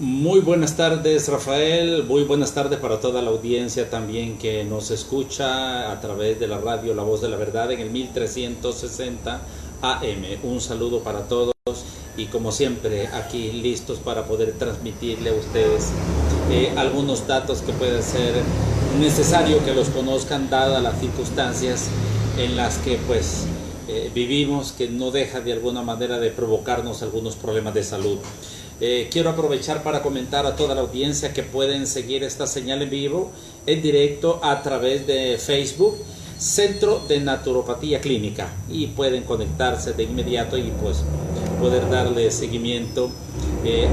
Muy buenas tardes, Rafael. Muy buenas tardes para toda la audiencia también que nos escucha a través de la radio La Voz de la Verdad en el 1360 AM. Un saludo para todos y como siempre aquí listos para poder transmitirle a ustedes algunos datos que puede ser necesario que los conozcan dadas las circunstancias en las que vivimos, que no deja de alguna manera de provocarnos algunos problemas de salud. Quiero aprovechar para comentar a toda la audiencia que pueden seguir esta señal en vivo, en directo a través de Facebook, Centro de Naturopatía Clínica, y pueden conectarse de inmediato y poder darle seguimiento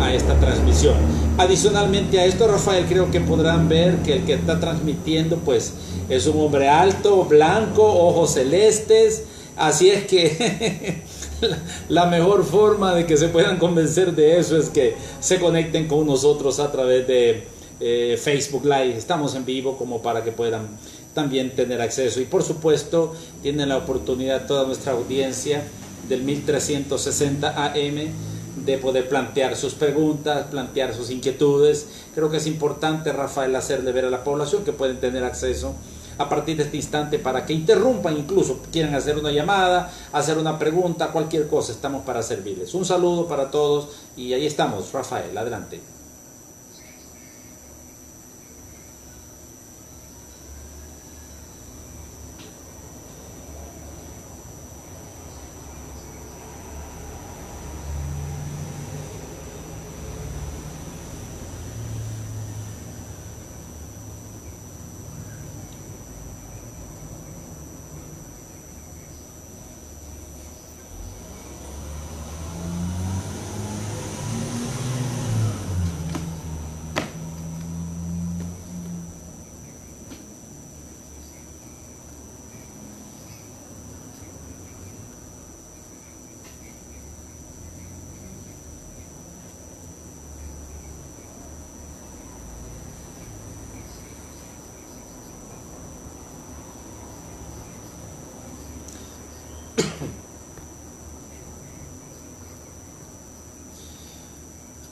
a esta transmisión. Adicionalmente a esto, Rafael, creo que podrán ver que el que está transmitiendo es un hombre alto, blanco, ojos celestes, así es que la mejor forma de que se puedan convencer de eso es que se conecten con nosotros a través de Facebook Live. Estamos en vivo como para que puedan también tener acceso. Y por supuesto, tienen la oportunidad toda nuestra audiencia del 1360 AM de poder plantear sus preguntas, plantear sus inquietudes. Creo que es importante, Rafael, hacerle ver a la población que pueden tener acceso a partir de este instante para que interrumpan, incluso quieran hacer una llamada, hacer una pregunta, cualquier cosa, estamos para servirles. Un saludo para todos y ahí estamos, Rafael, adelante.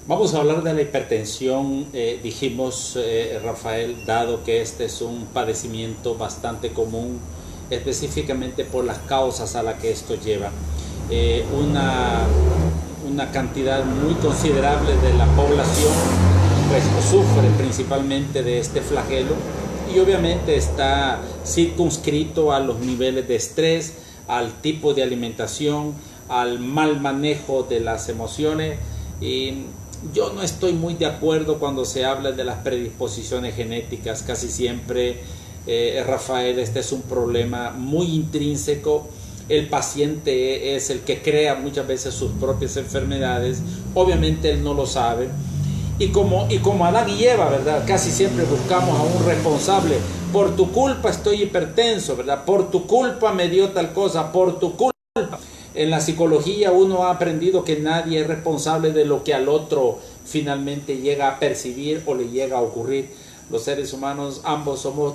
Vamos a hablar de la hipertensión, dijimos, Rafael, dado que este es un padecimiento bastante común, específicamente por las causas a las que esto lleva. Una cantidad muy considerable de la población sufre principalmente de este flagelo y obviamente está circunscrito a los niveles de estrés, al tipo de alimentación, al mal manejo de las emociones. Y yo no estoy muy de acuerdo cuando se habla de las predisposiciones genéticas. Casi siempre, Rafael, este es un problema muy intrínseco. El paciente es el que crea muchas veces sus propias enfermedades. Obviamente él no lo sabe. Y como Adán y Eva, ¿verdad? Casi siempre buscamos a un responsable. Por tu culpa estoy hipertenso, ¿verdad? Por tu culpa me dio tal cosa, por tu culpa. En la psicología uno ha aprendido que nadie es responsable de lo que al otro finalmente llega a percibir o le llega a ocurrir. Los seres humanos,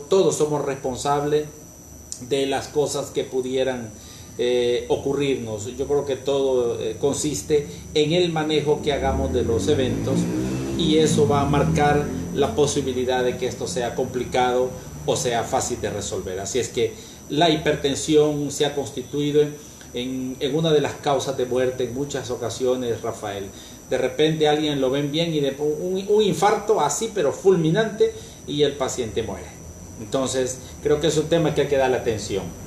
todos somos responsables de las cosas que pudieran ocurrirnos. Yo creo que todo consiste en el manejo que hagamos de los eventos y eso va a marcar la posibilidad de que esto sea complicado o sea fácil de resolver. Así es que la hipertensión se ha constituido en una de las causas de muerte en muchas ocasiones, Rafael. De repente alguien lo ven bien y un infarto así, pero fulminante, y el paciente muere. Entonces, creo que es un tema que hay que darle atención.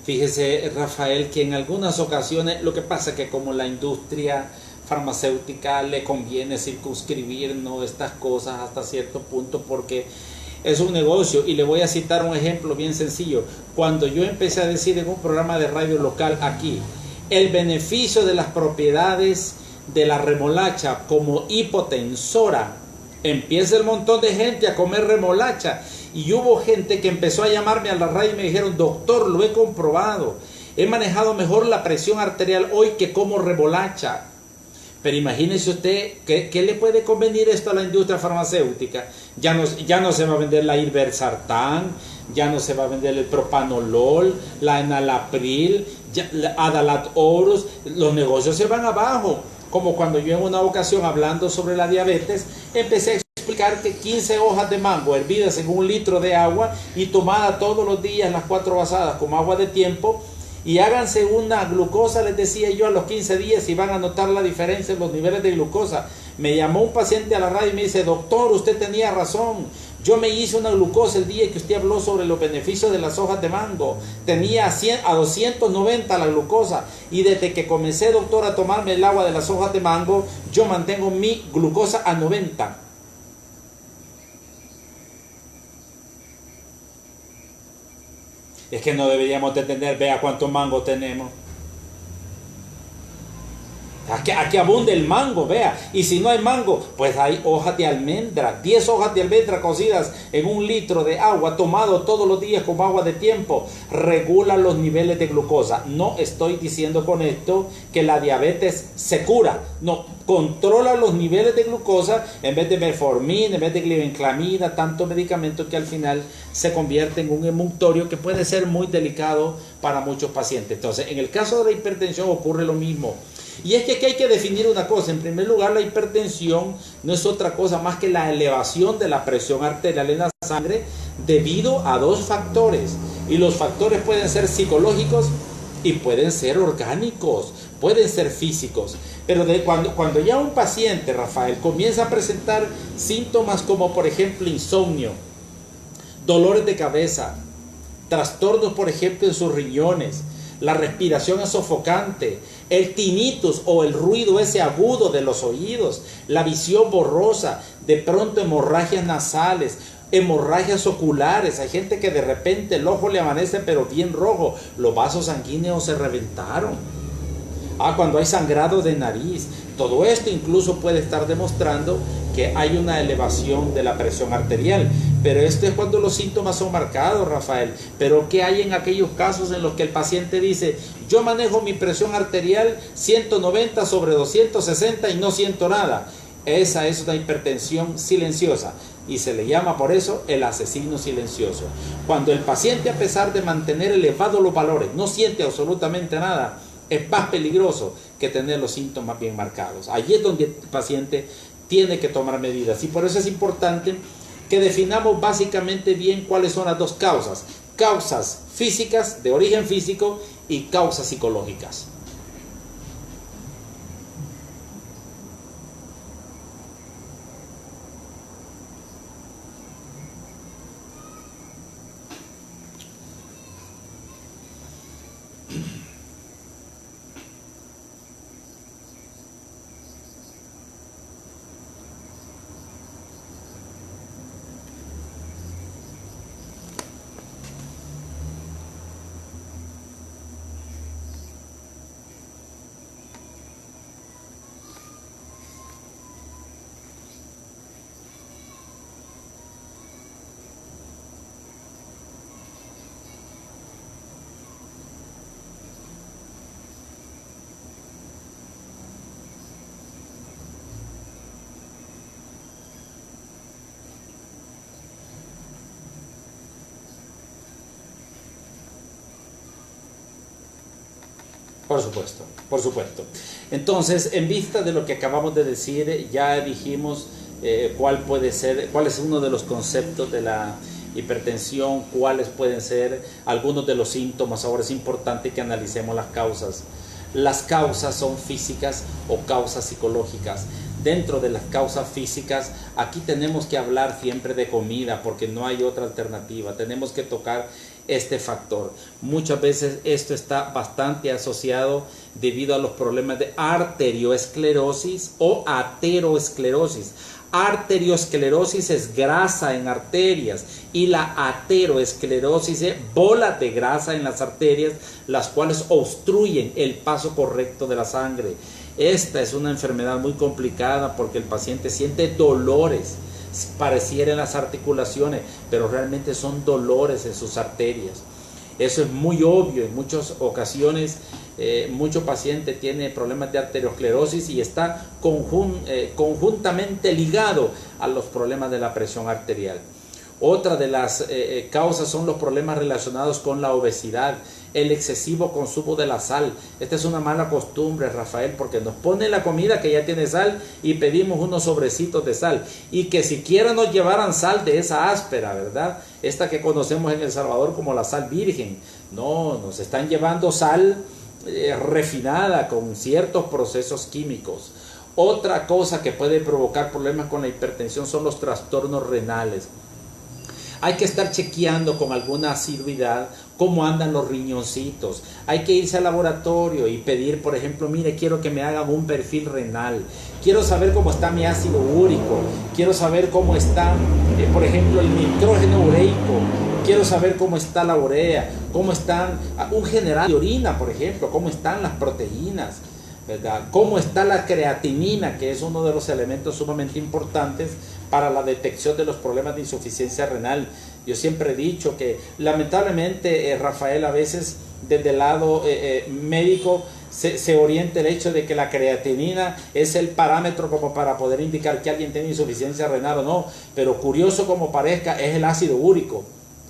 Fíjese, Rafael, que en algunas ocasiones lo que pasa es que como la industria farmacéutica le conviene circunscribir, ¿no?, estas cosas hasta cierto punto porque es un negocio. Y le voy a citar un ejemplo bien sencillo. Cuando yo empecé a decir en un programa de radio local aquí, el beneficio de las propiedades de la remolacha como hipotensora, empieza el montón de gente a comer remolacha. Y hubo gente que empezó a llamarme a la radio y me dijeron: doctor, lo he comprobado, he manejado mejor la presión arterial hoy que como remolacha. Pero imagínese usted, ¿qué le puede convenir esto a la industria farmacéutica? Ya no se va a vender la irbesartán, ya no se va a vender el propanolol, la enalapril, la Adalat Orus, los negocios se van abajo. Como cuando yo en una ocasión hablando sobre la diabetes, empecé a explicar que 15 hojas de mango hervidas en 1 litro de agua y tomada todos los días las 4 vasadas como agua de tiempo, y háganse una glucosa, les decía yo, a los 15 días y van a notar la diferencia en los niveles de glucosa. Me llamó un paciente a la radio y me dice: doctor, usted tenía razón, yo me hice una glucosa el día que usted habló sobre los beneficios de las hojas de mango, tenía a 290 la glucosa, y desde que comencé, doctor, a tomarme el agua de las hojas de mango, yo mantengo mi glucosa a 90. Es que no deberíamos de tener, vea cuántos mangos tenemos. Aquí abunda el mango, vea. Y si no hay mango, pues hay hojas de almendra. 10 hojas de almendra cocidas en 1 litro de agua, tomado todos los días como agua de tiempo, regula los niveles de glucosa. No estoy diciendo con esto que la diabetes se cura. No, controla los niveles de glucosa en vez de metformina, en vez de glibenclamida, tantos medicamentos que al final se convierte en un emunctorio que puede ser muy delicado para muchos pacientes. Entonces, en el caso de la hipertensión ocurre lo mismo. Y es que aquí hay que definir una cosa. En primer lugar, la hipertensión no es otra cosa más que la elevación de la presión arterial en la sangre debido a 2 factores. Y los factores pueden ser psicológicos y pueden ser orgánicos, pueden ser físicos. Pero cuando ya un paciente, Rafael, comienza a presentar síntomas como, por ejemplo, insomnio, dolores de cabeza, trastornos, por ejemplo, en sus riñones, la respiración es sofocante, el tinnitus o el ruido ese agudo de los oídos, la visión borrosa, de pronto hemorragias nasales, hemorragias oculares. Hay gente que de repente el ojo le amanece pero bien rojo, los vasos sanguíneos se reventaron. Cuando hay sangrado de nariz. Todo esto incluso puede estar demostrando que hay una elevación de la presión arterial. Pero esto es cuando los síntomas son marcados, Rafael. Pero ¿qué hay en aquellos casos en los que el paciente dice: yo manejo mi presión arterial 190 sobre 260 y no siento nada? Esa es una hipertensión silenciosa y se le llama por eso el asesino silencioso. Cuando el paciente, a pesar de mantener elevados los valores, no siente absolutamente nada, es más peligroso que tener los síntomas bien marcados. Allí es donde el paciente tiene que tomar medidas, y por eso es importante que definamos básicamente bien cuáles son las 2 causas: causas físicas, de origen físico, y causas psicológicas. Por supuesto, por supuesto. Entonces, en vista de lo que acabamos de decir, ya dijimos cuál es uno de los conceptos de la hipertensión, cuáles pueden ser algunos de los síntomas. Ahora es importante que analicemos las causas. Las causas son físicas o causas psicológicas. Dentro de las causas físicas, aquí tenemos que hablar siempre de comida, porque no hay otra alternativa. Tenemos que tocar este factor. Muchas veces esto está bastante asociado debido a los problemas de arterioesclerosis o ateroesclerosis. Arterioesclerosis es grasa en arterias y la ateroesclerosis es bolas de grasa en las arterias, las cuales obstruyen el paso correcto de la sangre. Esta es una enfermedad muy complicada porque el paciente siente dolores, pareciera en las articulaciones, pero realmente son dolores en sus arterias. Eso es muy obvio. En muchas ocasiones, mucho paciente tiene problemas de arteriosclerosis y está conjuntamente ligado a los problemas de la presión arterial. Otra de las causas son los problemas relacionados con la obesidad, el excesivo consumo de la sal. Esta es una mala costumbre, Rafael, porque nos pone la comida que ya tiene sal y pedimos unos sobrecitos de sal. Y que siquiera nos llevaran sal de esa áspera, ¿verdad? Esta que conocemos en El Salvador como la sal virgen. No, nos están llevando sal refinada con ciertos procesos químicos. Otra cosa que puede provocar problemas con la hipertensión son los trastornos renales. Hay que estar chequeando con alguna asiduidad cómo andan los riñoncitos. Hay que irse al laboratorio y pedir, por ejemplo, mire, quiero que me hagan un perfil renal. Quiero saber cómo está mi ácido úrico. Quiero saber cómo está, por ejemplo, el nitrógeno ureico. Quiero saber cómo está la urea, cómo están un general de orina, por ejemplo, cómo están las proteínas, ¿verdad? Cómo está la creatinina, que es uno de los elementos sumamente importantes para la detección de los problemas de insuficiencia renal. Yo siempre he dicho que lamentablemente, Rafael, a veces desde el lado médico se orienta el hecho de que la creatinina es el parámetro como para poder indicar que alguien tiene insuficiencia renal o no, pero curioso como parezca, es el ácido úrico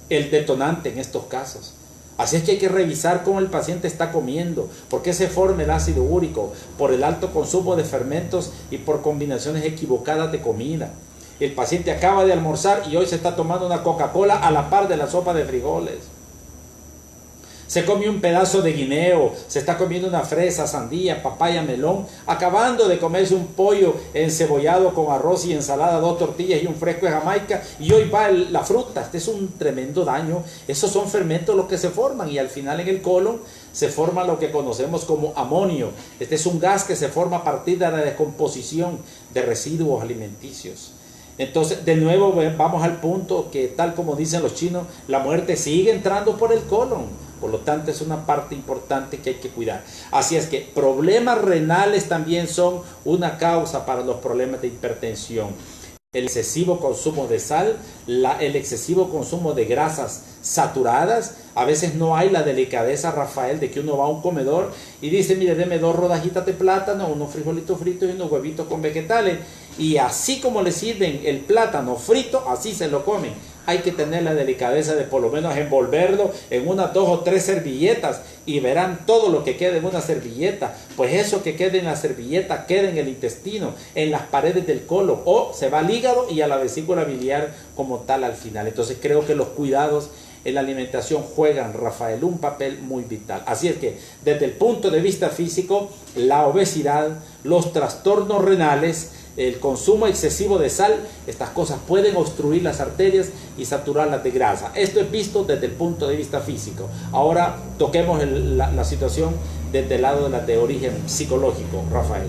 el detonante en estos casos. Así es que hay que revisar cómo el paciente está comiendo, por qué se forma el ácido úrico, por el alto consumo de fermentos y por combinaciones equivocadas de comida. El paciente acaba de almorzar y hoy se está tomando una Coca-Cola a la par de la sopa de frijoles. Se come un pedazo de guineo, se está comiendo una fresa, sandía, papaya, melón, acabando de comerse un pollo encebollado con arroz y ensalada, 2 tortillas y un fresco de Jamaica, y hoy va la fruta. Este es un tremendo daño. Esos son fermentos los que se forman, y al final en el colon se forma lo que conocemos como amonio. Este es un gas que se forma a partir de la descomposición de residuos alimenticios. Entonces, de nuevo vamos al punto que, tal como dicen los chinos, la muerte sigue entrando por el colon. Por lo tanto, es una parte importante que hay que cuidar. Así es que problemas renales también son una causa para los problemas de hipertensión. El excesivo consumo de sal, el excesivo consumo de grasas saturadas. A veces no hay la delicadeza, Rafael, de que uno va a un comedor y dice, mire, deme 2 rodajitas de plátano, unos frijolitos fritos y unos huevitos con vegetales. Y así como le sirven el plátano frito, así se lo comen. Hay que tener la delicadeza de por lo menos envolverlo en unas 2 o 3 servilletas y verán todo lo que queda en una servilleta. Pues eso que quede en la servilleta queda en el intestino, en las paredes del colon, o se va al hígado y a la vesícula biliar como tal al final. Entonces creo que los cuidados en la alimentación juegan, Rafael, un papel muy vital. Así es que desde el punto de vista físico, la obesidad, los trastornos renales, el consumo excesivo de sal, estas cosas pueden obstruir las arterias y saturarlas de grasa. Esto es visto desde el punto de vista físico. Ahora toquemos la situación desde el lado de origen psicológico, Rafael.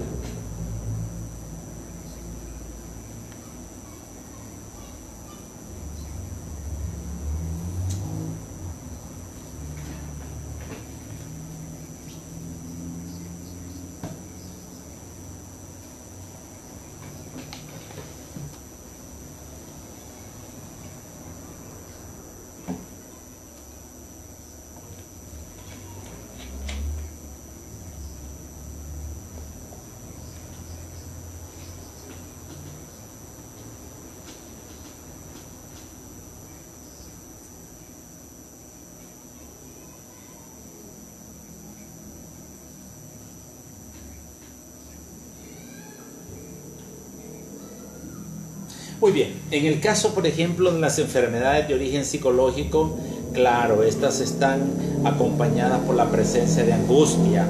Muy bien, en el caso, por ejemplo, de las enfermedades de origen psicológico, claro, estas están acompañadas por la presencia de angustia,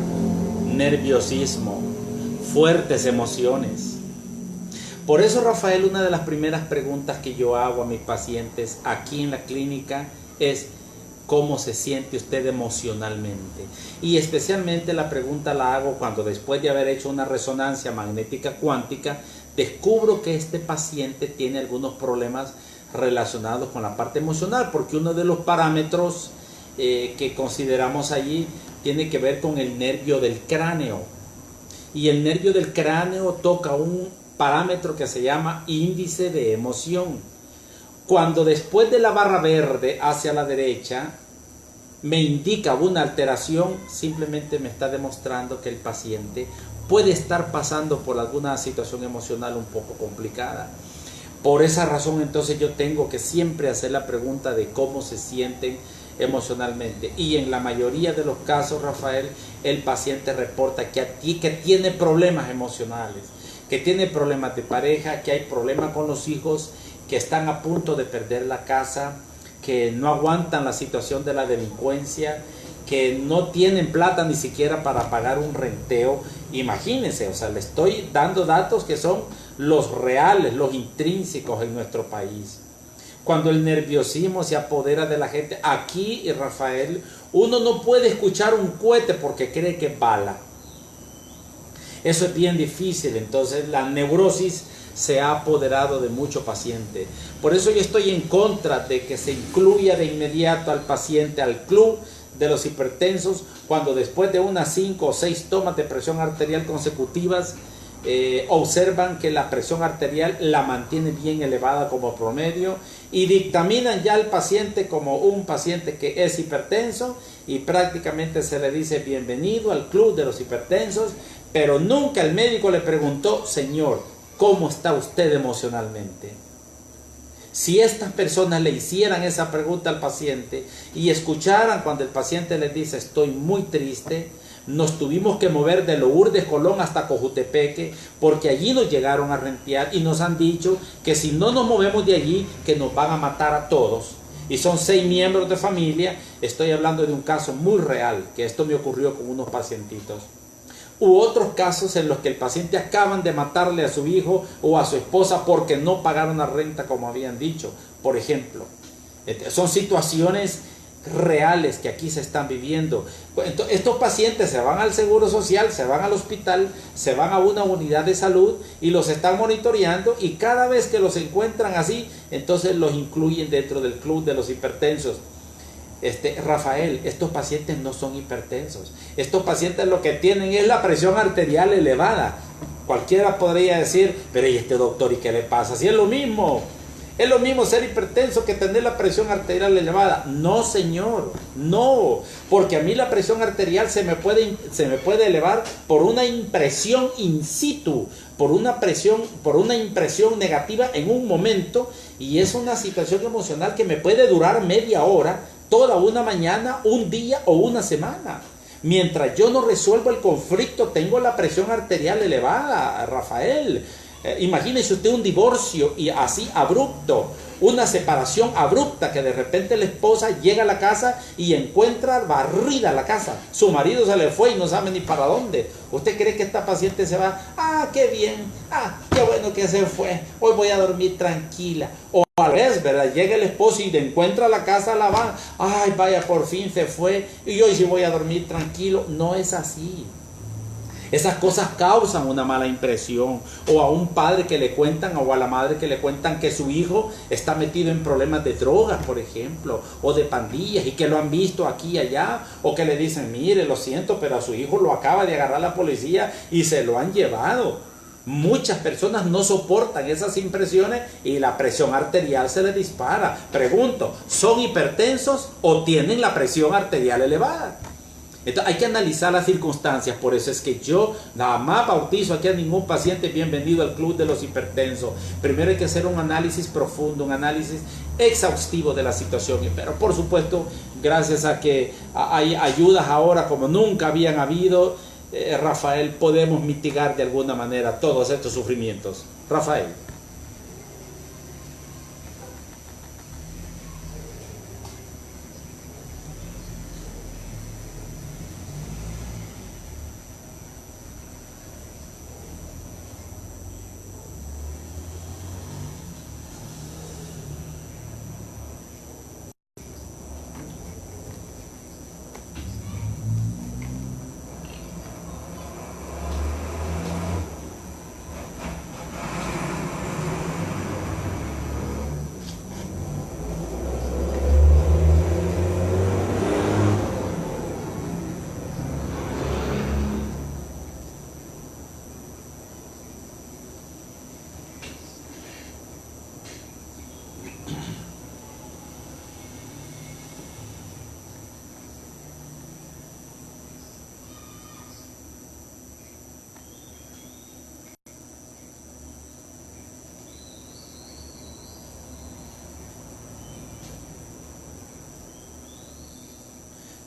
nerviosismo, fuertes emociones. Por eso, Rafael, una de las primeras preguntas que yo hago a mis pacientes aquí en la clínica es ¿cómo se siente usted emocionalmente? Y especialmente la pregunta la hago cuando, después de haber hecho una resonancia magnética cuántica, descubro que este paciente tiene algunos problemas relacionados con la parte emocional, porque uno de los parámetros que consideramos allí tiene que ver con el nervio del cráneo. Y el nervio del cráneo toca un parámetro que se llama índice de emoción. Cuando después de la barra verde hacia la derecha, me indica una alteración, simplemente me está demostrando que el paciente puede estar pasando por alguna situación emocional un poco complicada. Por esa razón, entonces, yo tengo que siempre hacer la pregunta de cómo se sienten emocionalmente. Y en la mayoría de los casos, Rafael, el paciente reporta que tiene problemas emocionales, que tiene problemas de pareja, que hay problemas con los hijos, que están a punto de perder la casa, que no aguantan la situación de la delincuencia, que no tienen plata ni siquiera para pagar un renteo. Imagínense, o sea, le estoy dando datos que son los reales, los intrínsecos en nuestro país. Cuando el nerviosismo se apodera de la gente, aquí, Rafael, uno no puede escuchar un cohete porque cree que es bala. Eso es bien difícil. Entonces la neurosis se ha apoderado de muchos pacientes. Por eso yo estoy en contra de que se incluya de inmediato al paciente al club de los hipertensos cuando después de unas 5 o 6 tomas de presión arterial consecutivas observan que la presión arterial la mantiene bien elevada como promedio y dictaminan ya al paciente como un paciente que es hipertenso y prácticamente se le dice bienvenido al club de los hipertensos, pero nunca el médico le preguntó, señor, ¿cómo está usted emocionalmente? Si estas personas le hicieran esa pregunta al paciente y escucharan cuando el paciente les dice estoy muy triste, nos tuvimos que mover de Lourdes Colón hasta Cojutepeque porque allí nos llegaron a rentear y nos han dicho que si no nos movemos de allí que nos van a matar a todos. Y son 6 miembros de familia. Estoy hablando de un caso muy real, que esto me ocurrió con unos pacientitos. U otros casos en los que el paciente acaban de matarle a su hijo o a su esposa porque no pagaron la renta como habían dicho, por ejemplo. Son situaciones reales que aquí se están viviendo. Entonces, estos pacientes se van al Seguro Social, se van al hospital, se van a una unidad de salud y los están monitoreando y cada vez que los encuentran así, entonces los incluyen dentro del club de los hipertensos. Rafael, estos pacientes no son hipertensos. Estos pacientes lo que tienen es la presión arterial elevada. Cualquiera podría decir, pero ¿y este doctor y qué le pasa? Si es lo mismo. Es lo mismo ser hipertenso que tener la presión arterial elevada. No, señor, no. Porque a mí la presión arterial se me puede elevar por una impresión in situ, por una impresión negativa en un momento. Y es una situación emocional que me puede durar media hora, toda una mañana, un día o una semana. Mientras yo no resuelvo el conflicto, tengo la presión arterial elevada, Rafael. Imagínese usted un divorcio y así abrupto, una separación abrupta que de repente la esposa llega a la casa y encuentra barrida la casa. Su marido se le fue y no sabe ni para dónde. ¿Usted cree que esta paciente se va? Ah, qué bien, qué bueno que se fue, hoy voy a dormir tranquila. O al revés, ¿verdad? Llega el esposo y le encuentra la casa lavada. Ay, vaya, por fin se fue y hoy sí voy a dormir tranquilo. No es así. Esas cosas causan una mala impresión. O a un padre que le cuentan o a la madre que le cuentan que su hijo está metido en problemas de drogas, por ejemplo, o de pandillas y que lo han visto aquí y allá, o que le dicen, mire, lo siento, pero a su hijo lo acaba de agarrar la policía y se lo han llevado. Muchas personas no soportan esas impresiones y la presión arterial se les dispara. Pregunto, ¿son hipertensos o tienen la presión arterial elevada? Entonces hay que analizar las circunstancias. Por eso es que yo nada más bautizo aquí a ningún paciente bienvenido al club de los hipertensos. Primero hay que hacer un análisis profundo, un análisis exhaustivo de la situación. Pero por supuesto, gracias a que hay ayudas ahora como nunca habían habido, Rafael, podemos mitigar de alguna manera todos estos sufrimientos. Rafael.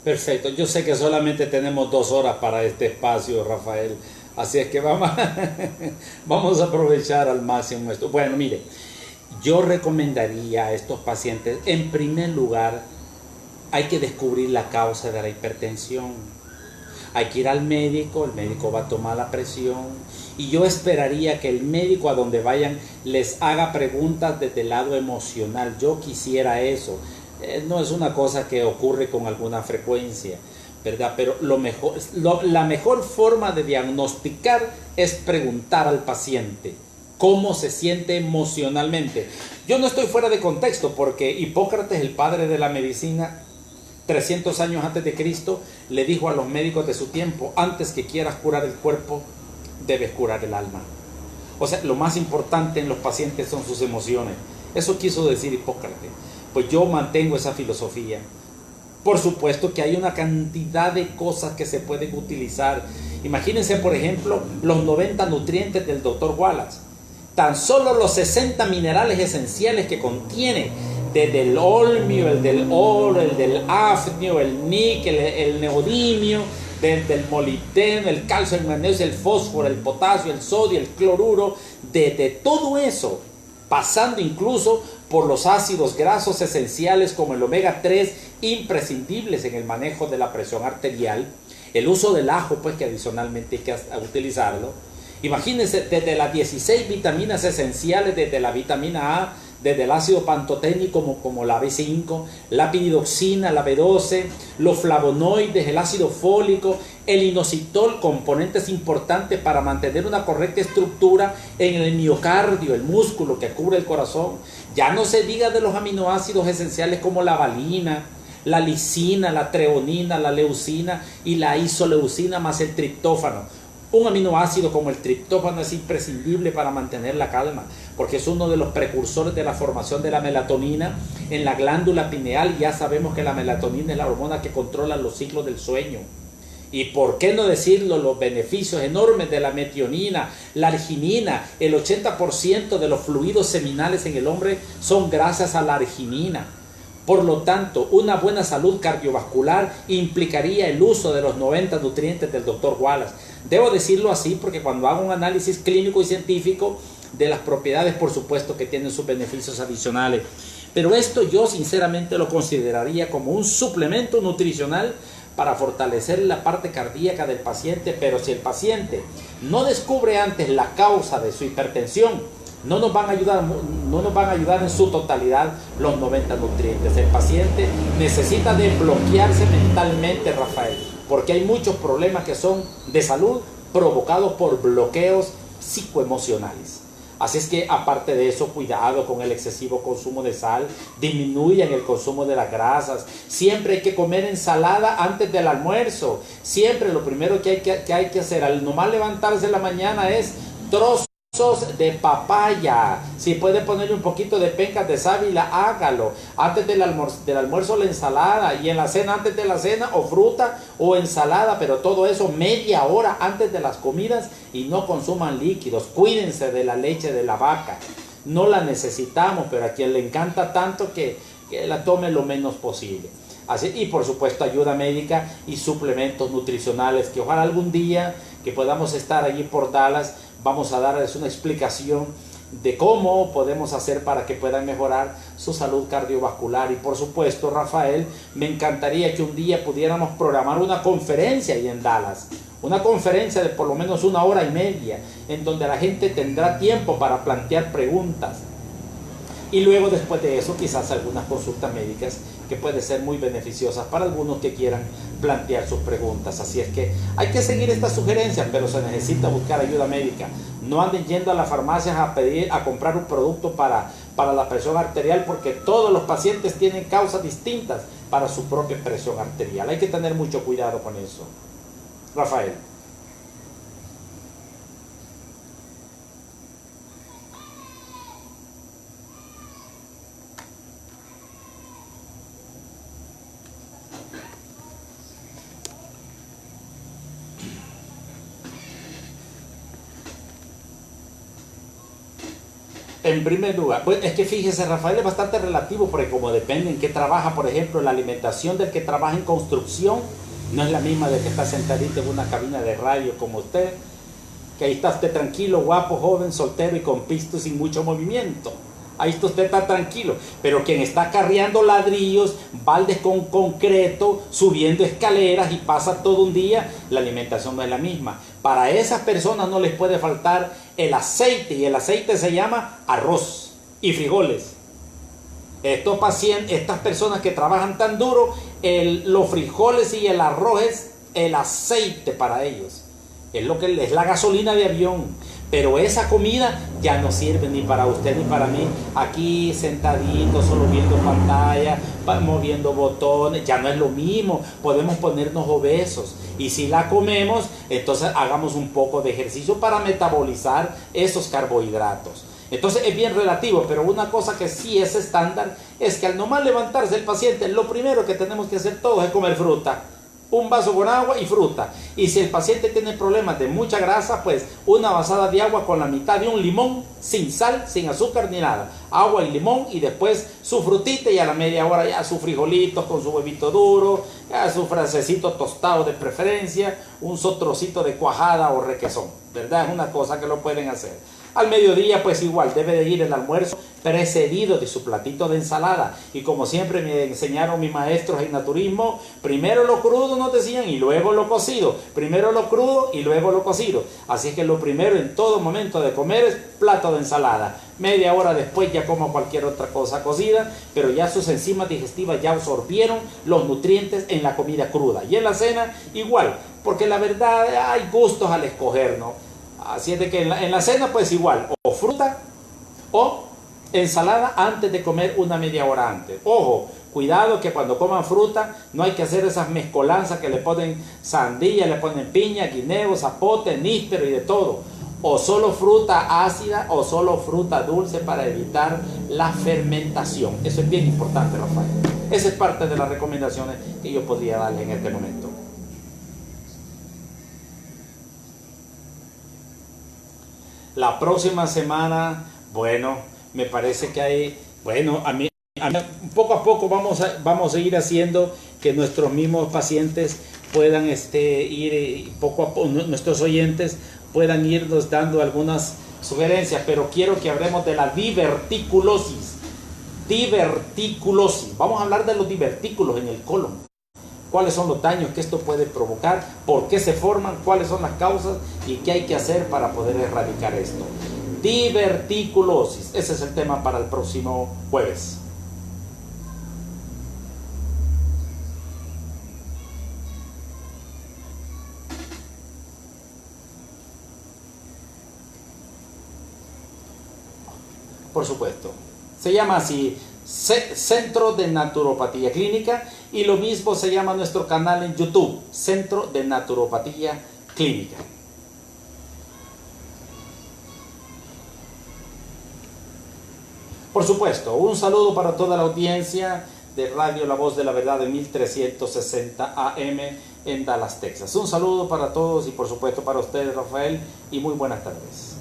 Perfecto, yo sé que solamente tenemos 2 horas para este espacio, Rafael, así es que vamos vamos a aprovechar al máximo esto. Bueno, mire, yo recomendaría a estos pacientes, en primer lugar, hay que descubrir la causa de la hipertensión. Hay que ir al médico, el médico va a tomar la presión y yo esperaría que el médico a donde vayan les haga preguntas desde el lado emocional. Yo quisiera eso. No es una cosa que ocurre con alguna frecuencia, ¿verdad? Pero la mejor forma de diagnosticar es preguntar al paciente cómo se siente emocionalmente. Yo no estoy fuera de contexto porque Hipócrates, el padre de la medicina, 300 años antes de Cristo, le dijo a los médicos de su tiempo: antes que quieras curar el cuerpo, debes curar el alma. O sea, lo más importante en los pacientes son sus emociones. Eso quiso decir Hipócrates. Pues yo mantengo esa filosofía. Por supuesto que hay una cantidad de cosas que se pueden utilizar. Imagínense, por ejemplo, los 90 nutrientes del Dr. Wallace. Tan solo los 60 minerales esenciales que contiene, desde el olmio, el del oro, el del hafnio, el níquel, el neodimio, desde el molibdeno, el calcio, el magnesio, el fósforo, el potasio, el sodio, el cloruro, desde todo eso, pasando incluso por los ácidos grasos esenciales como el omega 3, imprescindibles en el manejo de la presión arterial, el uso del ajo, pues que adicionalmente hay que utilizarlo. Imagínense, desde las 16 vitaminas esenciales, desde la vitamina A, desde el ácido pantoténico como la B5, la piridoxina, la B12, los flavonoides, el ácido fólico, el inositol, componentes importantes para mantener una correcta estructura en el miocardio, el músculo que cubre el corazón. Ya no se diga de los aminoácidos esenciales como la valina, la lisina, la treonina, la leucina y la isoleucina, más el triptófano. Un aminoácido como el triptófano es imprescindible para mantener la calma, porque es uno de los precursores de la formación de la melatonina en la glándula pineal. Ya sabemos que la melatonina es la hormona que controla los ciclos del sueño. Y por qué no decirlo, los beneficios enormes de la metionina, la arginina. El 80% de los fluidos seminales en el hombre son gracias a la arginina. Por lo tanto, una buena salud cardiovascular implicaría el uso de los 90 nutrientes del Dr. Wallace. Debo decirlo así porque cuando hago un análisis clínico y científico de las propiedades, por supuesto que tienen sus beneficios adicionales. Pero esto yo sinceramente lo consideraría como un suplemento nutricional para fortalecer la parte cardíaca del paciente. Pero si el paciente no descubre antes la causa de su hipertensión, no nos van a ayudar en su totalidad los 90 nutrientes. El paciente necesita desbloquearse mentalmente, Rafael, porque hay muchos problemas que son de salud provocados por bloqueos psicoemocionales. Así es que, aparte de eso, cuidado con el excesivo consumo de sal, disminuyan el consumo de las grasas. Siempre hay que comer ensalada antes del almuerzo. Siempre lo primero que hay que hacer al nomás levantarse en la mañana es trozos de papaya. Si puede ponerle un poquito de pencas de sábila, hágalo. Antes del almuerzo la ensalada, y en la cena, antes de la cena, o fruta o ensalada, pero todo eso media hora antes de las comidas. Y no consuman líquidos. Cuídense de la leche de la vaca, no la necesitamos, pero a quien le encanta tanto que la tome lo menos posible. Así, y por supuesto ayuda médica y suplementos nutricionales, que ojalá algún día que podamos estar allí por Dallas, vamos a darles una explicación de cómo podemos hacer para que puedan mejorar su salud cardiovascular. Y por supuesto, Rafael, me encantaría que un día pudiéramos programar una conferencia ahí en Dallas, una conferencia de por lo menos 1 hora y media, en donde la gente tendrá tiempo para plantear preguntas. Y luego, después de eso, quizás algunas consultas médicas que pueden ser muy beneficiosas para algunos que quieran plantear sus preguntas. Así es que hay que seguir estas sugerencias, pero se necesita buscar ayuda médica. No anden yendo a las farmacias a comprar un producto para la presión arterial, porque todos los pacientes tienen causas distintas para su propia presión arterial. Hay que tener mucho cuidado con eso. Rafael. En primer lugar, pues es que fíjese, Rafael, es bastante relativo porque como depende en qué trabaja, por ejemplo, la alimentación del que trabaja en construcción no es la misma del que está sentadito en una cabina de radio como usted, que ahí está usted tranquilo, guapo, joven, soltero y con pisto sin mucho movimiento. Ahí está usted está tranquilo, pero quien está carreando ladrillos, baldes con concreto, subiendo escaleras y pasa todo un día, la alimentación no es la misma. Para esas personas no les puede faltar el aceite, y el aceite se llama arroz y frijoles. Estas personas que trabajan tan duro, los frijoles y el arroz es el aceite para ellos. Es lo que es la gasolina de avión. Pero esa comida ya no sirve ni para usted ni para mí. Aquí sentaditos, solo viendo pantalla, moviendo botones, ya no es lo mismo. Podemos ponernos obesos. Y si la comemos, entonces hagamos un poco de ejercicio para metabolizar esos carbohidratos. Entonces es bien relativo, pero una cosa que sí es estándar es que al nomás levantarse el paciente, lo primero que tenemos que hacer todos es comer fruta. Un vaso con agua y fruta. Y si el paciente tiene problemas de mucha grasa, pues una vasada de agua con la mitad de un limón, sin sal, sin azúcar ni nada. Agua y limón y después su frutita y a la media hora ya sus frijolitos con su huevito duro, ya su francesito tostado de preferencia, un trocito de cuajada o requesón. ¿Verdad? Es una cosa que lo pueden hacer. Al mediodía pues igual debe de ir el almuerzo precedido de su platito de ensalada. Y como siempre me enseñaron mis maestros en naturismo, primero lo crudo nos decían y luego lo cocido. Primero lo crudo y luego lo cocido. Así es que lo primero en todo momento de comer es plato de ensalada. Media hora después ya como cualquier otra cosa cocida, pero ya sus enzimas digestivas ya absorbieron los nutrientes en la comida cruda. Y en la cena igual, porque la verdad hay gustos al escoger, ¿no? Así es de que en la cena pues igual, o fruta o ensalada antes de comer una media hora antes. Ojo, cuidado que cuando coman fruta no hay que hacer esas mezcolanzas que le ponen sandía, le ponen piña, guineo, zapote, níspero y de todo. O solo fruta ácida o solo fruta dulce para evitar la fermentación. Eso es bien importante, Rafael. Esa es parte de las recomendaciones que yo podría darle en este momento. La próxima semana, bueno, me parece que hay, bueno, a mí poco a poco vamos a ir haciendo que nuestros mismos pacientes puedan ir poco a poco, nuestros oyentes puedan irnos dando algunas sugerencias, pero quiero que hablemos de la diverticulosis. Diverticulosis. Vamos a hablar de los divertículos en el colon. Cuáles son los daños que esto puede provocar, por qué se forman, cuáles son las causas y qué hay que hacer para poder erradicar esto. Diverticulosis, ese es el tema para el próximo jueves. Por supuesto, se llama así Centro de Naturopatía Clínica, y lo mismo se llama nuestro canal en YouTube, Centro de Naturopatía Clínica. Por supuesto, un saludo para toda la audiencia de Radio La Voz de la Verdad de 1360 AM en Dallas, Texas. Un saludo para todos y por supuesto para ustedes, Rafael, y muy buenas tardes.